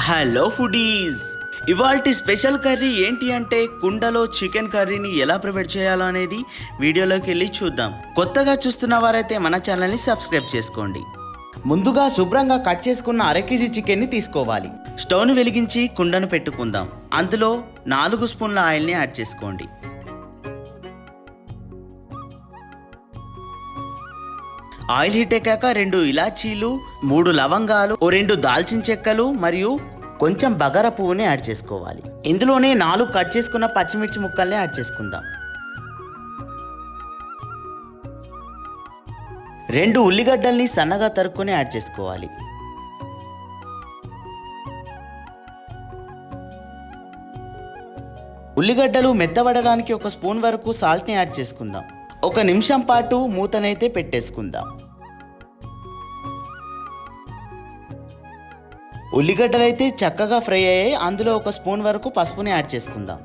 Hello foodies, ఇవాల్టి special curry ఏంటి అంటే కుండలో చికెన్ కర్రీని ఎలా ప్రిపేర్ చేయాలో అనేది వీడియోలోకి వెళ్ళి చూద్దాం. కొత్తగా చూస్తున్న వారైతే మన ఛానల్ని సబ్స్క్రైబ్ చేసుకోండి. ముందుగా శుభ్రంగా కట్ చేసుకున్న అరకేజీ చికెన్ని తీసుకోవాలి. స్టవ్ను వెలిగించి కుండను పెట్టుకుందాం. అందులో 4 స్పూన్ల ఆయిల్ని యాడ్ చేసుకోండి. ఆయిల్ హీట్ ఎక్కాక 2 ఇలాచీలు, 3 లవంగాలు, 2 దాల్చిన చెక్కలు మరియు కొంచెం బగారా పువ్వుని యాడ్ చేసుకోవాలి. ఇందులోనే 4 కట్ చేసుకున్న పచ్చిమిర్చి ముక్కల్ని యాడ్ చేసుకుందాం. 2 ఉల్లిగడ్డల్ని సన్నగా తరుక్కొని యాడ్ చేసుకోవాలి. ఉల్లిగడ్డలు మెత్తబడడానికి 1 స్పూన్ వరకు సాల్ట్ని యాడ్ చేసుకుందాం. 1 నిమిషం పాటు మూతనైతే పెట్టేసుకుందాం. ఉల్లిగడ్డలు అయితే చక్కగా ఫ్రై అయ్యాయి. అందులో 1 స్పూన్ వరకు పసుపుని యాడ్ చేసుకుందాం.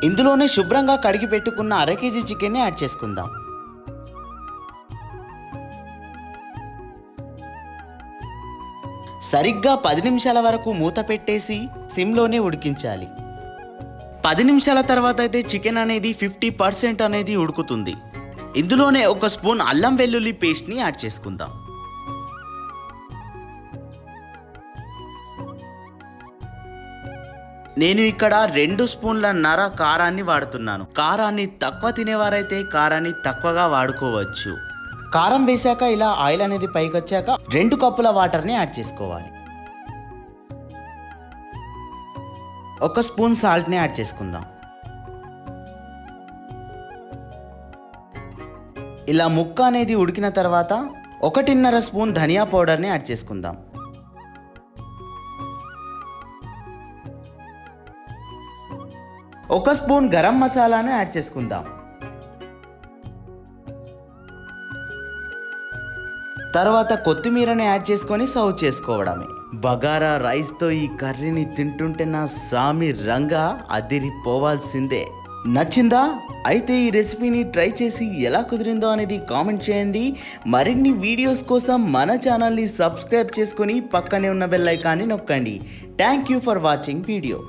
ఇందులోనే శుభ్రంగా కడిగి పెట్టుకున్న అరకేజీ చికెన్ని యాడ్ చేసుకుందాం. సరిగ్గా 10 నిమిషాల వరకు మూత పెట్టేసి సిమ్లోనే ఉడికించాలి. 10 నిమిషాల తర్వాత అయితే చికెన్ అనేది 50% అనేది ఉడుకుతుంది. ఇందులోనే 1 స్పూన్ అల్లం వెల్లుల్లి పేస్ట్ని యాడ్ చేసుకుందాం. నేను ఇక్కడ 2 స్పూన్లన్నర కారాన్ని వాడుతున్నాను. కారాన్ని తక్కువ తినేవారైతే కారాన్ని తక్కువగా వాడుకోవచ్చు. కారం వేసాక ఇలా ఆయిల్ అనేది పైకి వచ్చాక 2 కప్పుల వాటర్ని యాడ్ చేసుకోవాలి. 1 స్పూన్ సాల్ట్ని యాడ్ చేసుకుందాం. ఇలా ముక్క అనేది ఉడికిన తర్వాత 1.5 స్పూన్ ధనియా పౌడర్ని యాడ్ చేసుకుందాం. 1 స్పూన్ గరం మసాలాను యాడ్ చేసుకుందాం. తర్వాత కొత్తిమీరని యాడ్ చేసుకొని సర్వ్ చేసుకోవడమే. బగారా రైస్తో ఈ కర్రీని తింటుంటే నా సామి రంగా అదిరిపోవాల్సిందే. నచ్చిందా? అయితే ఈ రెసిపీని ట్రై చేసి ఎలా కుదిరిందో అనేది కామెంట్ చేయండి. మరిన్ని వీడియోస్ కోసం మన ఛానల్ని సబ్స్క్రైబ్ చేసుకొని పక్కనే ఉన్న బెల్ ఐకాన్ని నొక్కండి. Thank you for watching video.